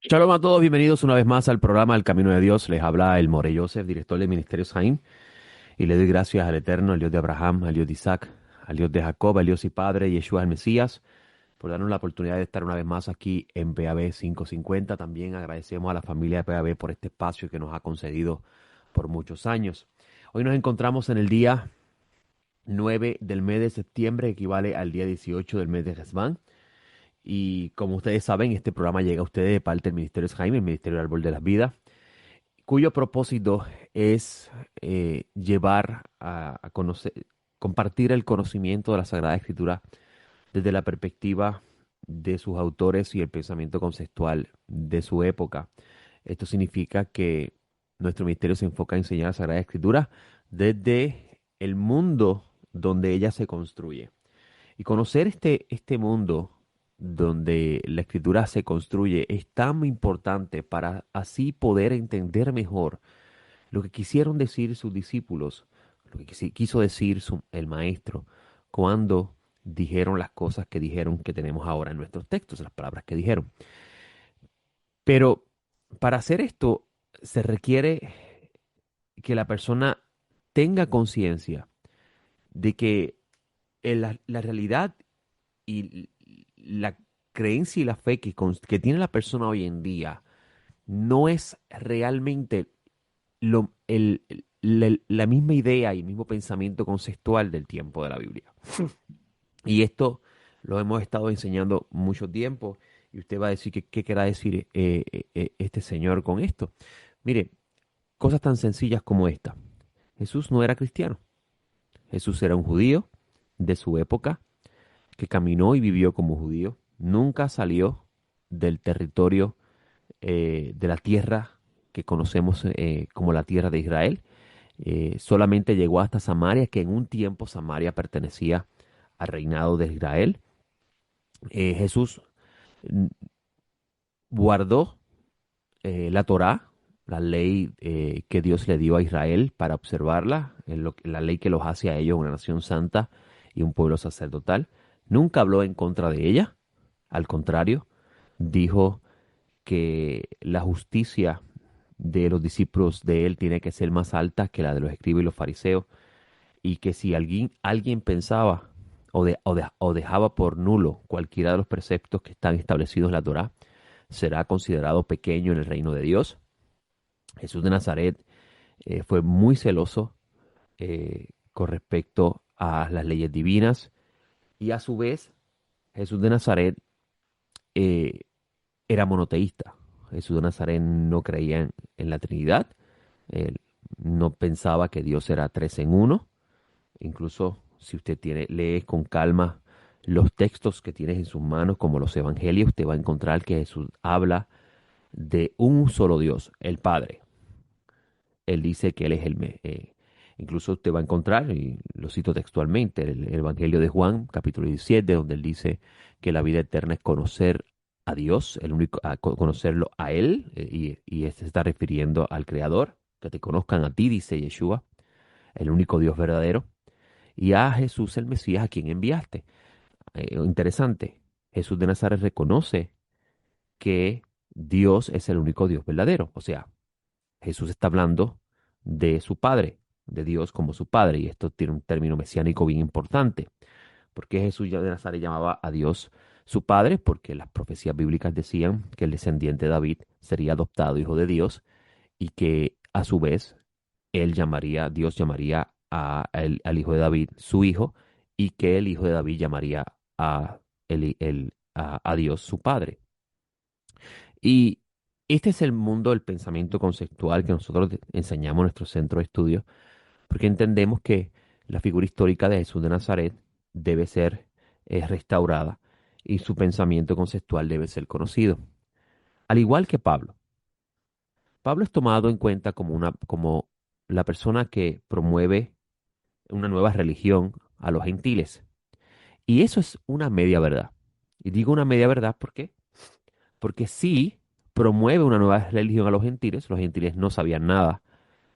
Shalom a todos, bienvenidos una vez más al programa El Camino de Dios. Les habla el More Joseph, director de Ministerios Jaim, y le doy gracias al Eterno, al Dios de Abraham, al Dios de Isaac, al Dios de Jacob, al Dios y Padre, Yeshua el Mesías, por darnos la oportunidad de estar una vez más aquí en PAB 550. También agradecemos a la familia de PAB por este espacio que nos ha concedido por muchos años. Hoy nos encontramos en el día 9 del mes de septiembre, equivale al día 18 del mes de Resván. Y como ustedes saben, este programa llega a ustedes de parte del Ministerio Jaime, el Ministerio del Árbol de las Vidas, cuyo propósito es llevar a conocer, compartir el conocimiento de la Sagrada Escritura desde la perspectiva de sus autores y el pensamiento conceptual de su época. Esto significa que nuestro ministerio se enfoca en enseñar la Sagrada Escritura desde el mundo donde ella se construye. Y conocer este mundo donde la escritura se construye es tan importante para así poder entender mejor lo que quisieron decir sus discípulos, lo que quiso decir el maestro cuando dijeron las cosas que dijeron que tenemos ahora en nuestros textos, las palabras que dijeron. Pero para hacer esto se requiere que la persona tenga conciencia de que la realidad y la creencia y la fe que tiene la persona hoy en día no es realmente la misma idea y el mismo pensamiento conceptual del tiempo de la Biblia. Y esto lo hemos estado enseñando mucho tiempo y usted va a decir que qué querrá decir este señor con esto. Mire, cosas tan sencillas como esta. Jesús no era cristiano. Jesús era un judío de su época que caminó y vivió como judío. Nunca salió del territorio de la tierra que conocemos como la tierra de Israel. Solamente llegó hasta Samaria, que en un tiempo Samaria pertenecía al reinado de Israel. Jesús mm, guardó la Torá, la ley que Dios le dio a Israel para observarla, la ley que los hace a ellos una nación santa y un pueblo sacerdotal. Nunca habló en contra de ella, al contrario, dijo que la justicia de los discípulos de él tiene que ser más alta que la de los escribas y los fariseos, y que si alguien pensaba o dejaba por nulo cualquiera de los preceptos que están establecidos en la Torá, será considerado pequeño en el reino de Dios. Jesús de Nazaret fue muy celoso con respecto a las leyes divinas, y a su vez Jesús de Nazaret eh, era monoteísta. Jesús de Nazaret no creía en la Trinidad. Él no pensaba que Dios era tres en uno. Incluso si usted lee con calma los textos que tienes en sus manos, como los evangelios, usted va a encontrar que Jesús habla de un solo Dios, el Padre. Él dice que Él es incluso usted va a encontrar, y lo cito textualmente, el Evangelio de Juan, capítulo 17, donde Él dice que la vida eterna es conocer a Dios, el único, conocerlo a Él, y este se está refiriendo al Creador, que te conozcan a ti, dice Yeshua, el único Dios verdadero, y a Jesús el Mesías a quien enviaste. Interesante, Jesús de Nazaret reconoce que Dios es el único Dios verdadero. O sea, Jesús está hablando de su Padre, de Dios como su Padre, y esto tiene un término mesiánico bien importante. ¿Por qué Jesús de Nazaret llamaba a Dios su Padre? Porque las profecías bíblicas decían que el descendiente de David sería adoptado hijo de Dios, y que a su vez Dios llamaría al hijo de David su hijo, y que el hijo de David llamaría a, a Dios su padre. Y este es el mundo del pensamiento conceptual que nosotros enseñamos en nuestro centro de estudio, porque entendemos que la figura histórica de Jesús de Nazaret debe ser restaurada, y su pensamiento conceptual debe ser conocido. Al igual que Pablo. Pablo es tomado en cuenta como la persona que promueve una nueva religión a los gentiles. Y eso es una media verdad. Y digo una media verdad, ¿por qué? Porque sí promueve una nueva religión a los gentiles no sabían nada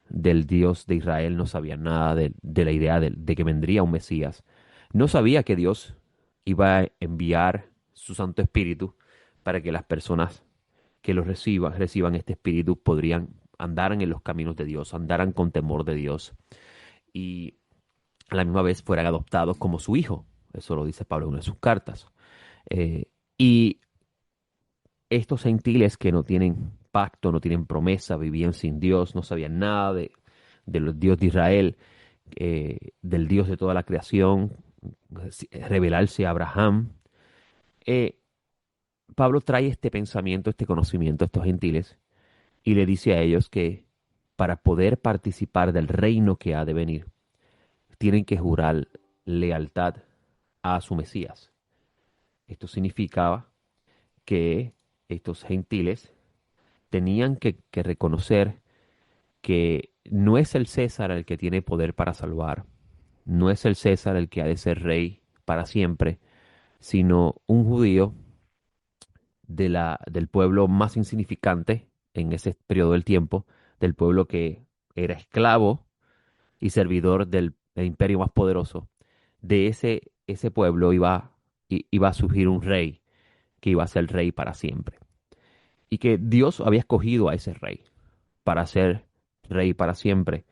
del Dios de Israel, no sabían nada de la idea de que vendría un Mesías. No sabía que Dios iba a enviar su Santo Espíritu para que las personas que los reciban este espíritu, podrían andaran en los caminos de Dios, andaran con temor de Dios y a la misma vez fueran adoptados como su hijo. Eso lo dice Pablo en una de sus cartas. Eh, y estos gentiles que no tienen pacto, no tienen promesa, vivían sin Dios, no sabían nada del Dios de Israel, del Dios de toda la creación, revelarse a Abraham. Eh, Pablo trae este pensamiento, este conocimiento a estos gentiles y le dice a ellos que para poder participar del reino que ha de venir, tienen que jurar lealtad a su Mesías. Esto significaba que estos gentiles tenían que reconocer que no es el César el que tiene poder para salvar, no es el César el que ha de ser rey para siempre, sino un judío del pueblo más insignificante en ese periodo del tiempo, del pueblo que era esclavo y servidor del imperio más poderoso. De ese pueblo iba a surgir un rey que iba a ser rey para siempre. Y que Dios había escogido a ese rey para ser rey para siempre.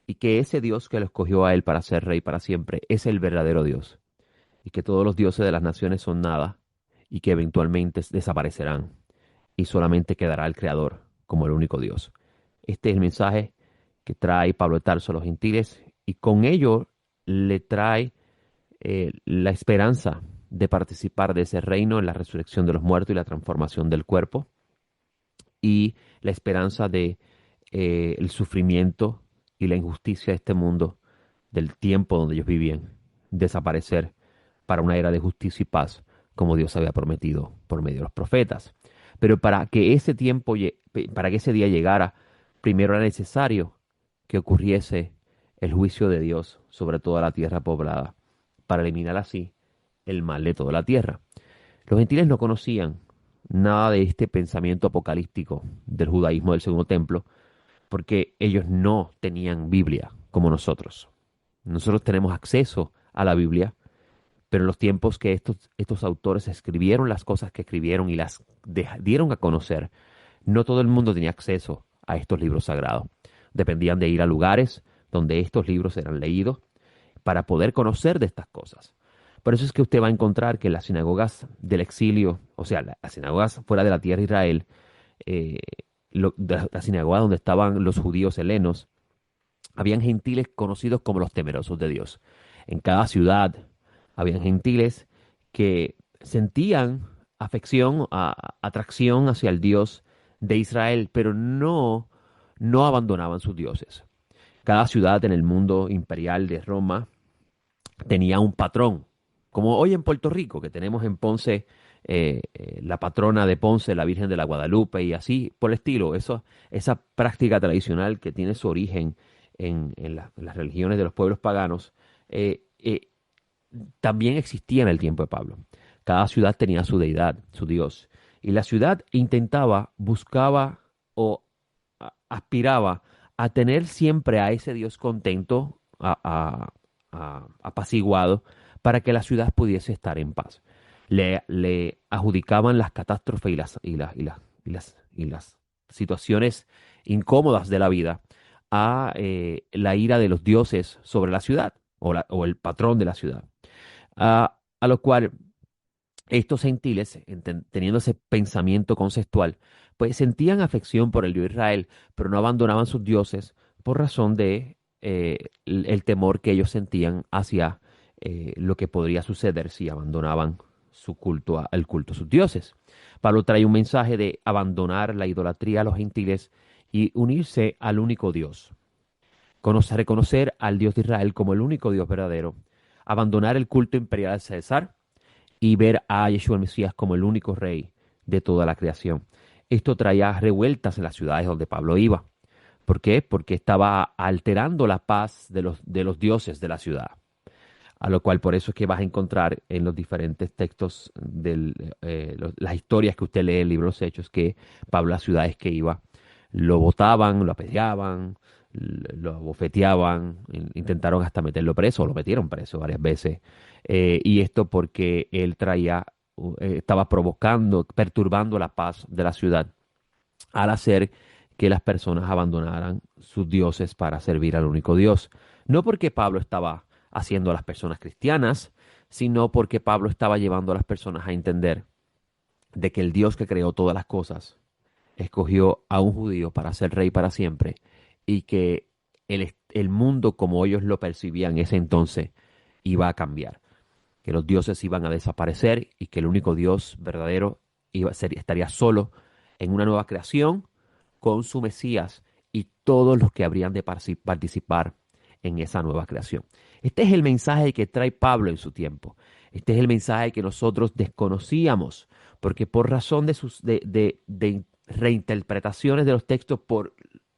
Y que ese Dios que lo escogió a él para ser rey para siempre es el verdadero Dios. Y que todos los dioses de las naciones son nada y que eventualmente desaparecerán. Y solamente quedará el Creador como el único Dios. Este es el mensaje que trae Pablo de Tarso a los gentiles y con ello le trae la esperanza de participar de ese reino en la resurrección de los muertos y la transformación del cuerpo y la esperanza de el sufrimiento y la injusticia de este mundo, del tiempo donde ellos vivían, desaparecer para una era de justicia y paz, como Dios había prometido por medio de los profetas. Pero para que ese tiempo, para que ese día llegara, primero era necesario que ocurriese el juicio de Dios sobre toda la tierra poblada, para eliminar así el mal de toda la tierra. Los gentiles no conocían nada de este pensamiento apocalíptico del judaísmo del segundo templo, porque ellos no tenían Biblia como nosotros. Nosotros tenemos acceso a la Biblia, pero en los tiempos que estos autores escribieron las cosas que escribieron y las dieron a conocer, no todo el mundo tenía acceso a estos libros sagrados. Dependían de ir a lugares donde estos libros eran leídos para poder conocer de estas cosas. Por eso es que usted va a encontrar que las sinagogas del exilio, o sea, las sinagogas fuera de la tierra de Israel, eh, la sinagoga donde estaban los judíos helenos, habían gentiles conocidos como los temerosos de Dios. En cada ciudad habían gentiles que sentían afección, atracción hacia el Dios de Israel, pero no abandonaban sus dioses. Cada ciudad en el mundo imperial de Roma tenía un patrón, como hoy en Puerto Rico, que tenemos en Ponce la patrona de Ponce, la Virgen de la Guadalupe, y así por el estilo. Esa práctica tradicional que tiene su origen en las religiones de los pueblos paganos, también existía en el tiempo de Pablo. Cada ciudad tenía su deidad, su Dios, y la ciudad intentaba, buscaba o aspiraba a tener siempre a ese Dios contento, apaciguado, para que la ciudad pudiese estar en paz. Le adjudicaban las catástrofes y las situaciones incómodas de la vida a la ira de los dioses sobre la ciudad o el patrón de la ciudad. A lo cual estos gentiles, teniendo ese pensamiento conceptual, pues sentían afección por el Dios de Israel, pero no abandonaban sus dioses por razón de el temor que ellos sentían hacia lo que podría suceder si abandonaban su culto, el culto a sus dioses. Pablo trae un mensaje de abandonar la idolatría a los gentiles y unirse al único Dios. Reconocer al Dios de Israel como el único Dios verdadero, abandonar el culto imperial de César y ver a Yeshua el Mesías como el único rey de toda la creación. Esto traía revueltas en las ciudades donde Pablo iba. ¿Por qué? Porque estaba alterando la paz de los dioses de la ciudad. A lo cual por eso es que vas a encontrar en los diferentes textos las historias que usted lee en el libro de los Hechos, que Pablo a las ciudades que iba lo botaban, lo apedreaban, lo bofeteaban, intentaron hasta meterlo preso, o lo metieron preso varias veces. Y esto porque él estaba provocando, perturbando la paz de la ciudad al hacer que las personas abandonaran sus dioses para servir al único Dios. No porque Pablo estaba haciendo a las personas cristianas, sino porque Pablo estaba llevando a las personas a entender de que el Dios que creó todas las cosas escogió a un judío para ser rey para siempre y que el mundo como ellos lo percibían en ese entonces iba a cambiar, que los dioses iban a desaparecer y que el único Dios verdadero estaría solo en una nueva creación con su Mesías y todos los que habrían de participar en esa nueva creación. Este es el mensaje que trae Pablo en su tiempo. Este es el mensaje que nosotros desconocíamos, porque por razón de sus de reinterpretaciones de los textos, por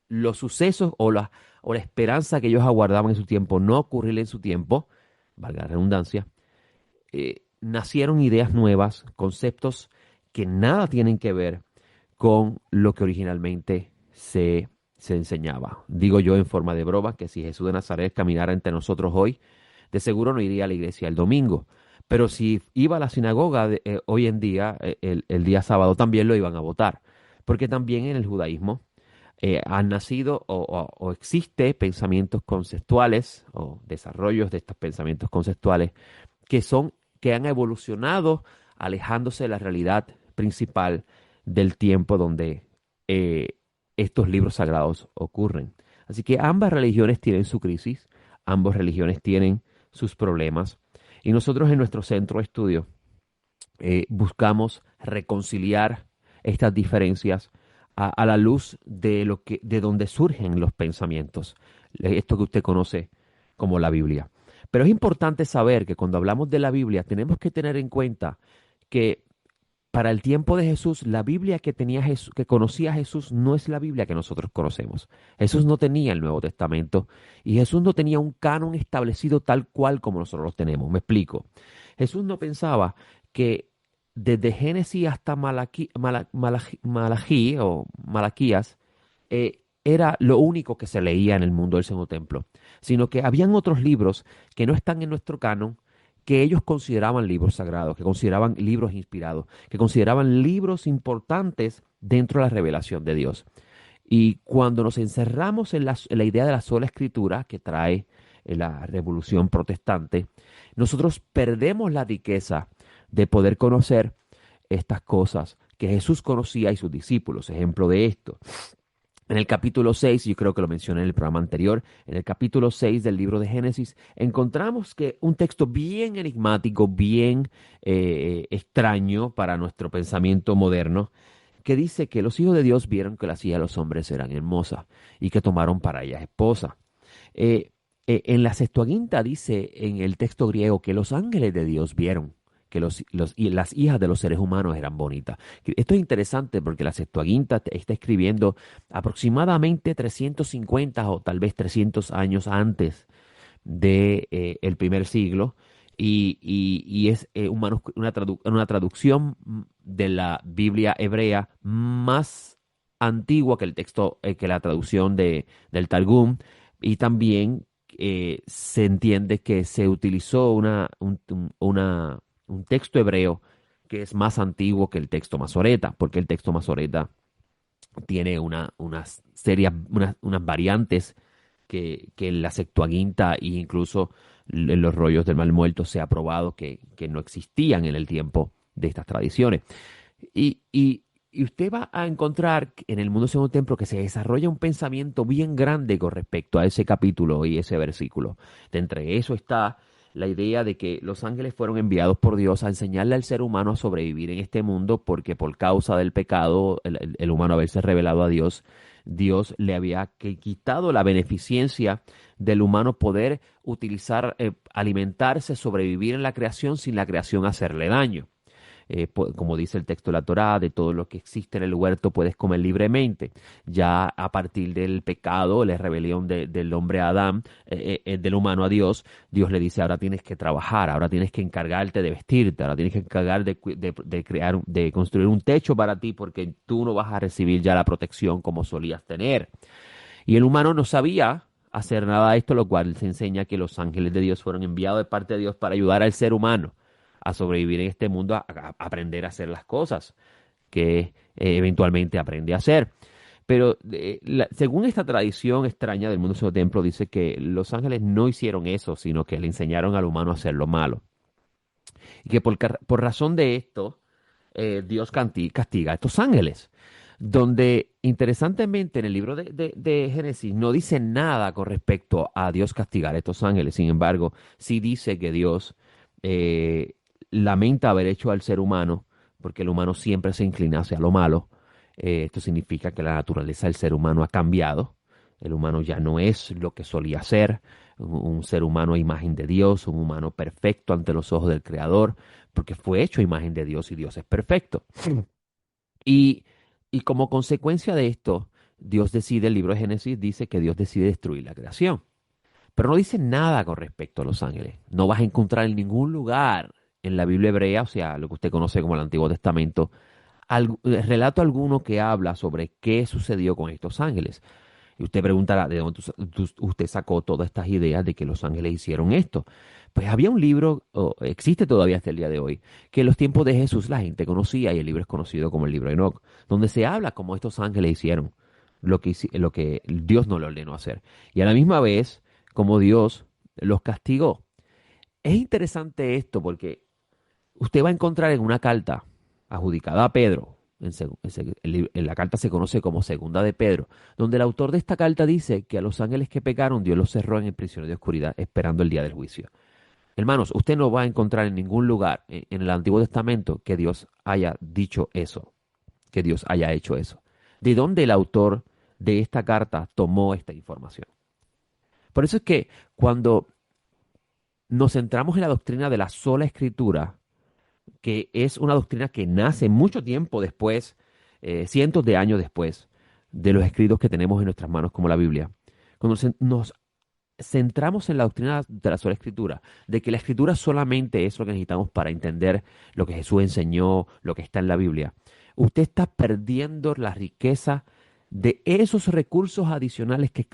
los sucesos o la esperanza que ellos aguardaban en su tiempo, no ocurrir en su tiempo, valga la redundancia, nacieron ideas nuevas, conceptos que nada tienen que ver con lo que originalmente se enseñaba. Digo yo en forma de broma que si Jesús de Nazaret caminara entre nosotros hoy, de seguro no iría a la iglesia el domingo. Pero si iba a la sinagoga hoy en día, el día sábado, también lo iban a votar. Porque también en el judaísmo han nacido o existe pensamientos conceptuales o desarrollos de estos pensamientos conceptuales que son, que han evolucionado alejándose de la realidad principal del tiempo donde estos libros sagrados ocurren. Así que ambas religiones tienen su crisis, ambas religiones tienen sus problemas, y nosotros en nuestro centro de estudio buscamos reconciliar estas diferencias a la luz de de donde surgen los pensamientos, esto que usted conoce como la Biblia. Pero es importante saber que cuando hablamos de la Biblia tenemos que tener en cuenta que para el tiempo de Jesús, la Biblia que tenía que conocía Jesús no es la Biblia que nosotros conocemos. Jesús no tenía el Nuevo Testamento y Jesús no tenía un canon establecido tal cual como nosotros lo tenemos. Me explico. Jesús no pensaba que desde Génesis hasta Malaquí o Malaquías era lo único que se leía en el mundo del Segundo Templo, sino que habían otros libros que no están en nuestro canon, que ellos consideraban libros sagrados, que consideraban libros inspirados, que consideraban libros importantes dentro de la revelación de Dios. Y cuando nos encerramos en la idea de la sola escritura que trae la revolución protestante, nosotros perdemos la riqueza de poder conocer estas cosas que Jesús conocía y sus discípulos. Ejemplo de esto. En el capítulo 6, yo creo que lo mencioné en el programa anterior, en el capítulo 6 del libro de Génesis, encontramos que un texto bien enigmático, bien extraño para nuestro pensamiento moderno, que dice que los hijos de Dios vieron que las hijas de los hombres eran hermosas y que tomaron para ellas esposa. En la Septuaginta dice en el texto griego que los ángeles de Dios vieron que y las hijas de los seres humanos eran bonitas. Esto es interesante porque la Septuaginta está escribiendo aproximadamente 350 o tal vez 300 años antes de el primer siglo y es una traducción de la Biblia hebrea más antigua que el texto, que la traducción del Targum, y también se entiende que se utilizó un texto hebreo que es más antiguo que el texto masoreta, porque el texto masoreta tiene unas variantes que en la Septuaginta e incluso en los rollos del Mal Muerto se ha probado que no existían en el tiempo de estas tradiciones. Y usted va a encontrar en el mundo segundo templo que se desarrolla un pensamiento bien grande con respecto a ese capítulo y ese versículo. De entre eso está la idea de que los ángeles fueron enviados por Dios a enseñarle al ser humano a sobrevivir en este mundo porque por causa del pecado, el humano haberse revelado a Dios, Dios le había quitado la beneficencia del humano poder utilizar, alimentarse, sobrevivir en la creación sin la creación hacerle daño. Como dice el texto de la Torá, de todo lo que existe en el huerto puedes comer libremente. Ya a partir del pecado, la rebelión del hombre a Adán, del humano a Dios, Dios le dice, ahora tienes que trabajar, ahora tienes que encargarte de vestirte, ahora tienes que encargar de construir un techo para ti, porque tú no vas a recibir ya la protección como solías tener. Y el humano no sabía hacer nada de esto, lo cual se enseña que los ángeles de Dios fueron enviados de parte de Dios para ayudar al ser humano a sobrevivir en este mundo, a aprender a hacer las cosas. que eventualmente aprende a hacer. Pero según esta tradición extraña del mundo segundo templo, dice que los ángeles no hicieron eso, sino que le enseñaron al humano a hacer lo malo. Y que por razón de esto, Dios castiga a estos ángeles. Donde, interesantemente, en el libro de Génesis no dice nada con respecto a Dios castigar a estos ángeles. Sin embargo, sí dice que Dios eh, lamenta haber hecho al ser humano, porque el humano siempre se inclina hacia lo malo. Esto significa que la naturaleza del ser humano ha cambiado. El humano ya no es lo que solía ser, un ser humano a imagen de Dios, un humano perfecto ante los ojos del Creador, porque fue hecho a imagen de Dios y Dios es perfecto. Y, y como consecuencia de esto, Dios decide, el libro de Génesis dice que Dios decide destruir la creación. Pero no dice nada con respecto a los ángeles. No vas a encontrar en ningún lugar en la Biblia hebrea, o sea, lo que usted conoce como el Antiguo Testamento, relato alguno que habla sobre qué sucedió con estos ángeles. Y usted preguntará, ¿de dónde usted sacó todas estas ideas de que los ángeles hicieron esto? Pues había un libro, o existe todavía hasta el día de hoy, que en los tiempos de Jesús la gente conocía, y el libro es conocido como el libro de Enoch, donde se habla cómo estos ángeles hicieron lo que Dios no le ordenó hacer. Y a la misma vez, como Dios los castigó. Es interesante esto porque usted va a encontrar en una carta adjudicada a Pedro, en la carta se conoce como Segunda de Pedro, donde el autor de esta carta dice que a los ángeles que pecaron Dios los cerró en el prisión de oscuridad esperando el día del juicio. Hermanos, usted no va a encontrar en ningún lugar en el Antiguo Testamento que Dios haya dicho eso, que Dios haya hecho eso. ¿De dónde el autor de esta carta tomó esta información? Por eso es que cuando nos centramos en la doctrina de la sola escritura, que es una doctrina que nace mucho tiempo después, cientos de años después de los escritos que tenemos en nuestras manos como la Biblia. Cuando nos centramos en la doctrina de la sola escritura, de que la escritura solamente es lo que necesitamos para entender lo que Jesús enseñó, lo que está en la Biblia, usted está perdiendo la riqueza de esos recursos adicionales que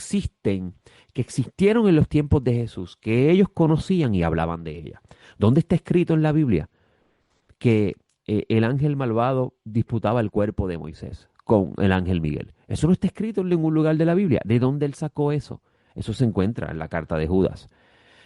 existieron en los tiempos de Jesús, que ellos conocían y hablaban de ella. ¿Dónde está escrito en la Biblia que el ángel malvado disputaba el cuerpo de Moisés con el ángel Miguel? Eso no está escrito en ningún lugar de la Biblia. ¿De dónde él sacó eso? Eso se encuentra en la carta de Judas.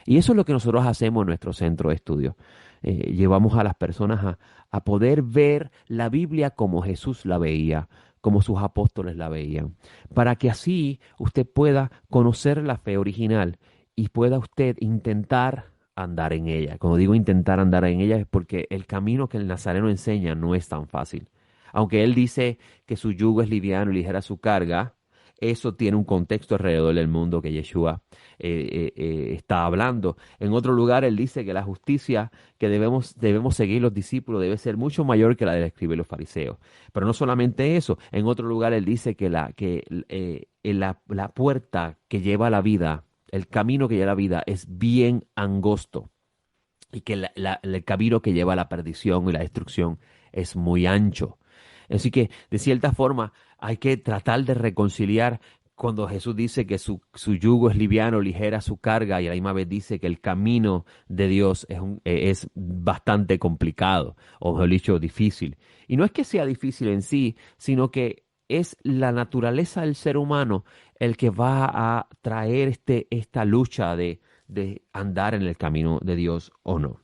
Y eso es lo que nosotros hacemos en nuestro centro de estudio. Llevamos a las personas a poder ver la Biblia como Jesús la veía, como sus apóstoles la veían, para que así usted pueda conocer la fe original y pueda usted intentar andar en ella. Cuando digo intentar andar en ella es porque el camino que el Nazareno enseña no es tan fácil. Aunque él dice que su yugo es liviano y ligera su carga, eso tiene un contexto alrededor del mundo que Yeshua está hablando. En otro lugar, él dice que la justicia que debemos seguir los discípulos debe ser mucho mayor que la de los escribas y los fariseos. Pero no solamente eso, en otro lugar él dice que la puerta que lleva a la vida, el camino que lleva a la vida es bien angosto y que el camino que lleva a la perdición y la destrucción es muy ancho. Así que, de cierta forma, hay que tratar de reconciliar cuando Jesús dice que su yugo es liviano, ligera su carga, y a la misma vez dice que el camino de Dios es bastante complicado, o mejor dicho, difícil. Y no es que sea difícil en sí, sino que es la naturaleza del ser humano el que va a traer esta lucha de andar en el camino de Dios o no.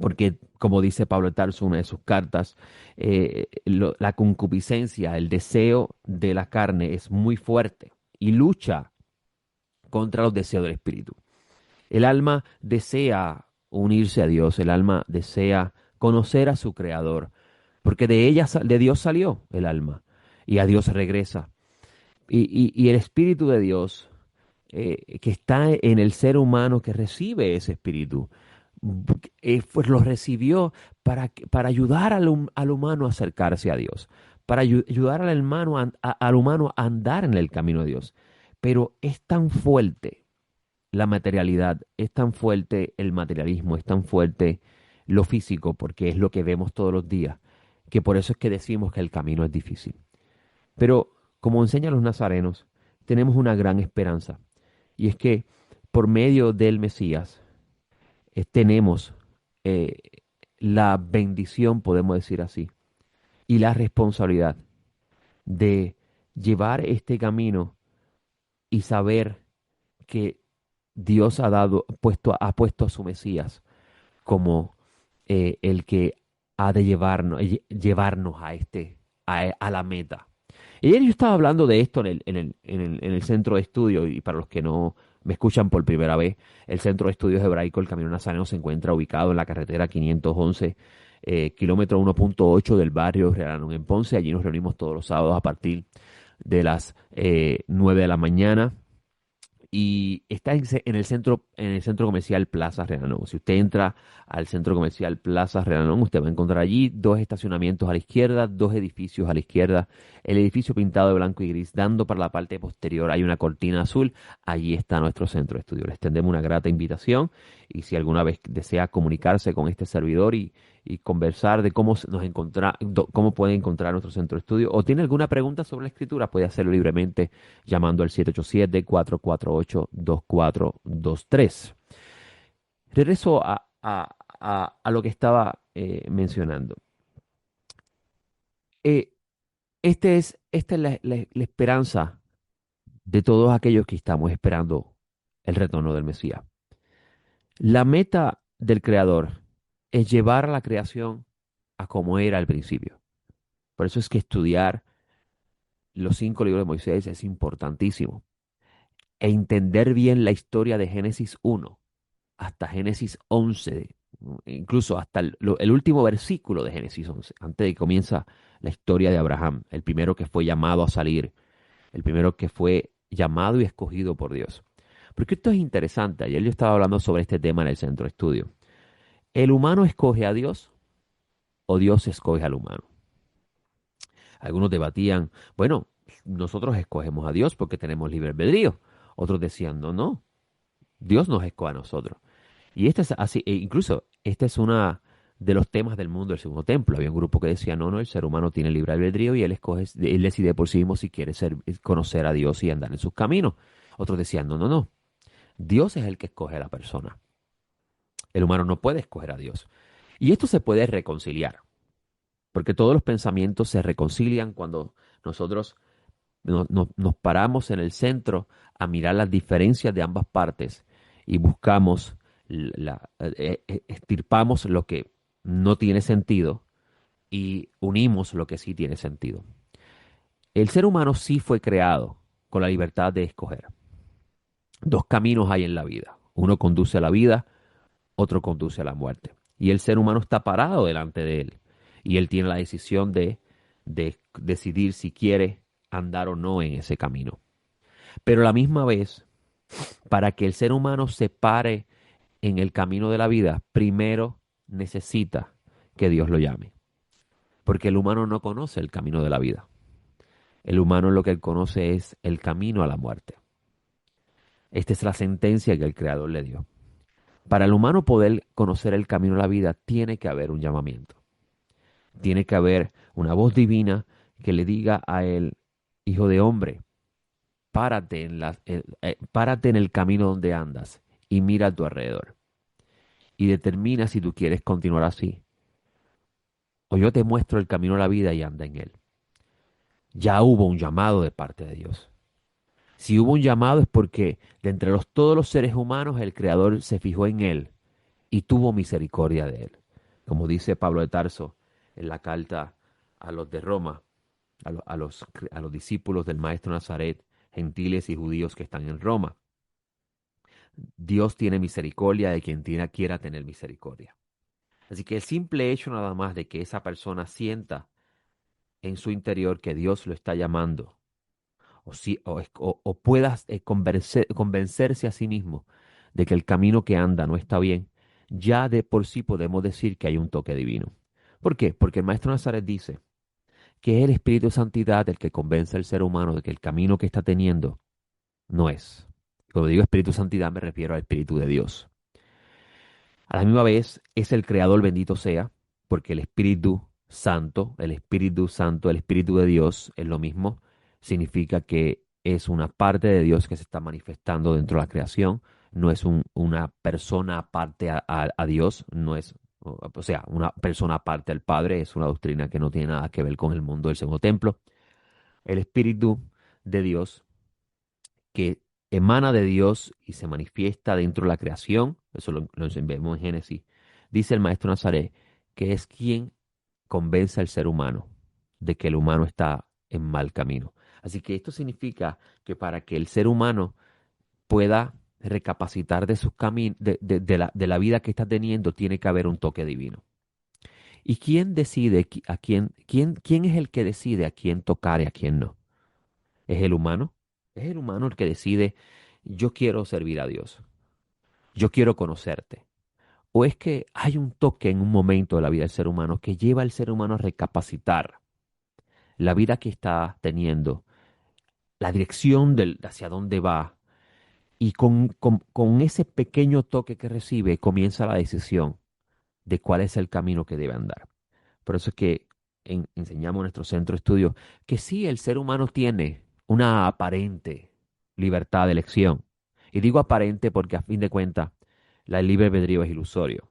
Porque, como dice Pablo de Tarso en una de sus cartas, la concupiscencia, el deseo de la carne es muy fuerte y lucha contra los deseos del espíritu. El alma desea unirse a Dios, el alma desea conocer a su creador, porque de Dios salió el alma y a Dios regresa. Y el espíritu de Dios que está en el ser humano que recibe ese espíritu, pues lo recibió para ayudar al humano a acercarse a Dios, para ayudar al humano a andar en el camino de Dios. Pero es tan fuerte la materialidad, es tan fuerte el materialismo, es tan fuerte lo físico, porque es lo que vemos todos los días, que por eso es que decimos que el camino es difícil. Pero, como enseñan los nazarenos, tenemos una gran esperanza, y es que por medio del Mesías, tenemos eh, la bendición, podemos decir así, y la responsabilidad de llevar este camino y saber que Dios ha puesto a su Mesías como el que ha de llevarnos a la meta. Y ayer yo estaba hablando de esto en el centro de estudio, y para los que no me escuchan por primera vez, el centro de estudios hebraico, el Camino Nazareno, se encuentra ubicado en la carretera 511, kilómetro 1.8 del barrio Real en Ponce. Allí nos reunimos todos los sábados a partir de las 9 de la mañana y está en el centro comercial Plaza Renanón. Si usted entra al centro comercial Plaza Renanón, usted va a encontrar allí dos estacionamientos a la izquierda, dos edificios a la izquierda, el edificio pintado de blanco y gris, dando para la parte posterior hay una cortina azul. Allí está nuestro centro de estudio. Les tendemos una grata invitación, y si alguna vez desea comunicarse con este servidor y conversar de cómo puede encontrar nuestro centro de estudio, o tiene alguna pregunta sobre la escritura, puede hacerlo libremente llamando al 787-448-2423. Regreso a lo que estaba mencionando. Eh, esta es la esperanza de todos aquellos que estamos esperando el retorno del Mesías. La meta del Creador es llevar a la creación a como era al principio. Por eso es que estudiar los 5 libros de Moisés es importantísimo. E entender bien la historia de Génesis 1 hasta Génesis 11, incluso hasta el último versículo de Génesis 11, antes de que comienza la historia de Abraham, el primero que fue llamado a salir, el primero que fue llamado y escogido por Dios. Porque esto es interesante. Ayer yo estaba hablando sobre este tema en el centro de estudio. ¿El humano escoge a Dios o Dios escoge al humano? Algunos debatían, bueno, nosotros escogemos a Dios porque tenemos libre albedrío. Otros decían, no, no, Dios nos escoge a nosotros. Y este es así, incluso este es una de los temas del mundo del segundo templo. Había un grupo que decía, no, no, el ser humano tiene libre albedrío y él decide por sí mismo si quiere conocer a Dios y andar en sus caminos. Otros decían, no, no, no, Dios es el que escoge a la persona. El humano no puede escoger a Dios. Y esto se puede reconciliar, porque todos los pensamientos se reconcilian cuando nosotros nos paramos en el centro a mirar las diferencias de ambas partes y buscamos, extirpamos lo que no tiene sentido y unimos lo que sí tiene sentido. El ser humano sí fue creado con la libertad de escoger. Dos caminos hay en la vida. Uno conduce a la vida, otro conduce a la muerte. Y el ser humano está parado delante de él. Y él tiene la decisión de decidir si quiere andar o no en ese camino. Pero a la misma vez, para que el ser humano se pare en el camino de la vida, primero necesita que Dios lo llame. Porque el humano no conoce el camino de la vida. El humano lo que él conoce es el camino a la muerte. Esta es la sentencia que el Creador le dio. Para el humano poder conocer el camino a la vida, tiene que haber un llamamiento. Tiene que haber una voz divina que le diga a él, hijo de hombre, párate en el camino donde andas y mira a tu alrededor. Y determina si tú quieres continuar así. O yo te muestro el camino a la vida y anda en él. Ya hubo un llamado de parte de Dios. Si hubo un llamado es porque de entre todos los seres humanos el Creador se fijó en él y tuvo misericordia de él. Como dice Pablo de Tarso en la carta a los de Roma, a los discípulos del Maestro Nazaret, gentiles y judíos que están en Roma. Dios tiene misericordia de quien quiera tener misericordia. Así que el simple hecho nada más de que esa persona sienta en su interior que Dios lo está llamando, o pueda convencerse a sí mismo de que el camino que anda no está bien, ya de por sí podemos decir que hay un toque divino. ¿Por qué? Porque el Maestro Nazaret dice que es el Espíritu de Santidad el que convence al ser humano de que el camino que está teniendo no es. Cuando digo Espíritu de Santidad me refiero al Espíritu de Dios. A la misma vez es el Creador, bendito sea, porque el Espíritu Santo, el Espíritu de Dios es lo mismo. Significa que es una parte de Dios que se está manifestando dentro de la creación. No es una persona aparte a Dios, no es o sea, una persona aparte del Padre, es una doctrina que no tiene nada que ver con el mundo del segundo templo. El Espíritu de Dios que emana de Dios y se manifiesta dentro de la creación, eso lo vemos en Génesis, dice el maestro Nazaret, que es quien convence al ser humano de que el humano está en mal camino. Así que esto significa que para que el ser humano pueda recapacitar de sus caminos, de la vida que está teniendo, tiene que haber un toque divino. ¿Y quién decide a quién es el que decide a quién tocar y a quién no? ¿Es el humano? ¿Es el humano el que decide, yo quiero servir a Dios, yo quiero conocerte? ¿O es que hay un toque en un momento de la vida del ser humano que lleva al ser humano a recapacitar la vida que está teniendo, la dirección hacia dónde va? Y con ese pequeño toque que recibe comienza la decisión de cuál es el camino que debe andar. Por eso es que enseñamos en nuestro centro de estudio que sí, el ser humano tiene una aparente libertad de elección. Y digo aparente porque a fin de cuentas el libre albedrío es ilusorio.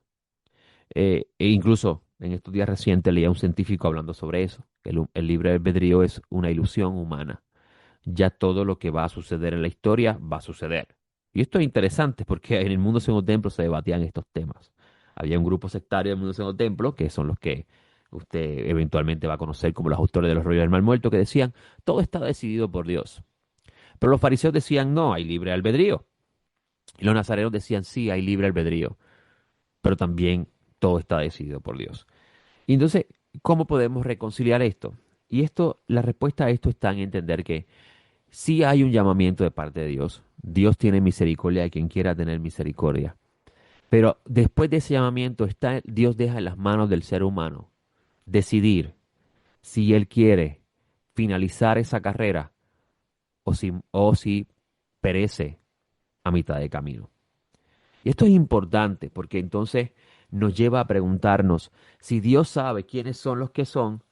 E incluso en estos días recientes leía a un científico hablando sobre eso, que el libre albedrío es una ilusión humana. Ya todo lo que va a suceder en la historia va a suceder. Y esto es interesante porque en el mundo segundo templo se debatían estos temas. Había un grupo sectario del mundo segundo templo, que son los que usted eventualmente va a conocer como los autores de los rollos del mal muerto, que decían, todo está decidido por Dios. Pero los fariseos decían, no, hay libre albedrío. Y los nazarenos decían, sí, hay libre albedrío, pero también todo está decidido por Dios. Y entonces, ¿cómo podemos reconciliar esto? Y esto, la respuesta a esto está en entender que sí hay un llamamiento de parte de Dios. Dios tiene misericordia de quien quiera tener misericordia. Pero después de ese llamamiento está, Dios deja en las manos del ser humano decidir si él quiere finalizar esa carrera o si perece a mitad de camino. Y esto es importante porque entonces nos lleva a preguntarnos, si Dios sabe quiénes son los que son,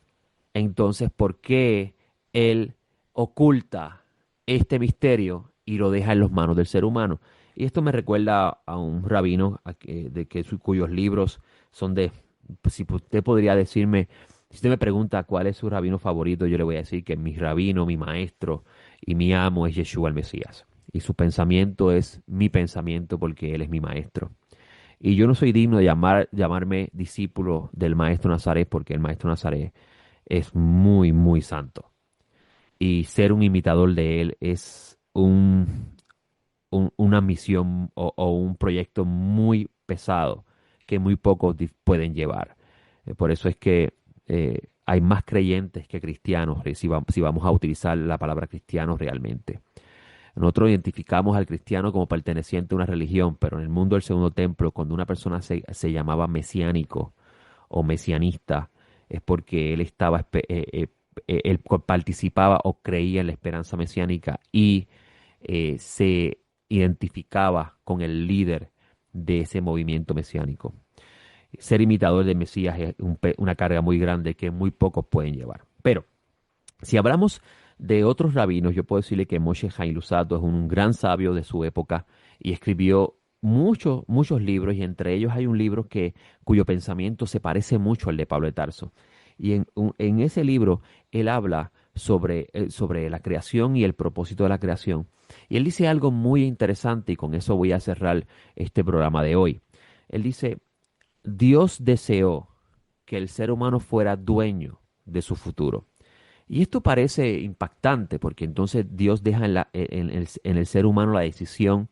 entonces ¿por qué Él oculta este misterio y lo deja en las manos del ser humano? Y esto me recuerda a un rabino cuyos libros son pues, si usted podría decirme, si usted me pregunta cuál es su rabino favorito, yo le voy a decir que mi rabino, mi maestro y mi amo es Yeshua el Mesías. Y su pensamiento es mi pensamiento porque Él es mi maestro. Y yo no soy digno de llamarme discípulo del maestro Nazaret porque el maestro Nazaret es muy, muy santo. Y ser un imitador de él es una misión o un proyecto muy pesado que muy pocos pueden llevar. Por eso es que hay más creyentes que cristianos, si vamos a utilizar la palabra cristiano realmente. Nosotros identificamos al cristiano como perteneciente a una religión, pero en el mundo del segundo templo, cuando una persona se llamaba mesiánico o mesianista, es porque él él participaba o creía en la esperanza mesiánica y se identificaba con el líder de ese movimiento mesiánico. Ser imitador de Mesías es una carga muy grande que muy pocos pueden llevar. Pero si hablamos de otros rabinos, yo puedo decirle que Moshe Chaim Luzzatto es un gran sabio de su época y escribió muchos, muchos libros, y entre ellos hay un libro cuyo pensamiento se parece mucho al de Pablo de Tarso. Y en ese libro él habla sobre la creación y el propósito de la creación. Y él dice algo muy interesante, y con eso voy a cerrar este programa de hoy. Él dice, Dios deseó que el ser humano fuera dueño de su futuro. Y esto parece impactante porque entonces Dios deja en el ser humano la decisión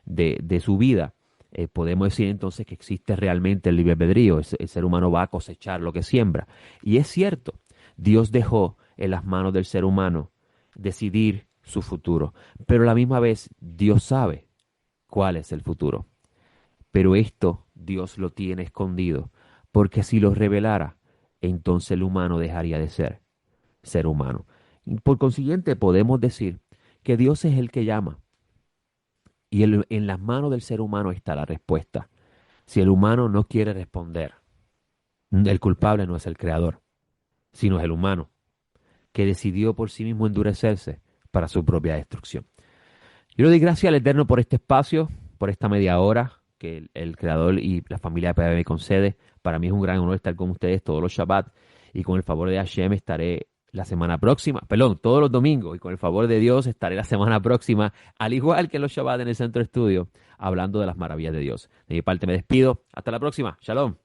de su vida. Podemos decir entonces que existe realmente el libre albedrío. El ser humano va a cosechar lo que siembra. Y es cierto, Dios dejó en las manos del ser humano decidir su futuro. Pero a la misma vez Dios sabe cuál es el futuro. Pero esto Dios lo tiene escondido, porque si lo revelara, entonces el humano dejaría de ser humano. Y por consiguiente, podemos decir que Dios es el que llama y en las manos del ser humano está la respuesta. Si el humano no quiere responder, el culpable no es el creador, sino es el humano, que decidió por sí mismo endurecerse para su propia destrucción. Yo le doy gracias al Eterno por este espacio, por esta media hora que el creador y la familia de PAB me concede. Para mí es un gran honor estar con ustedes todos los Shabbat y con el favor de Hashem estaré la semana próxima, perdón, todos los domingos y con el favor de Dios estaré la semana próxima, al igual que los Shabbat en el Centro Estudio, hablando de las maravillas de Dios. De mi parte me despido. Hasta la próxima. Shalom.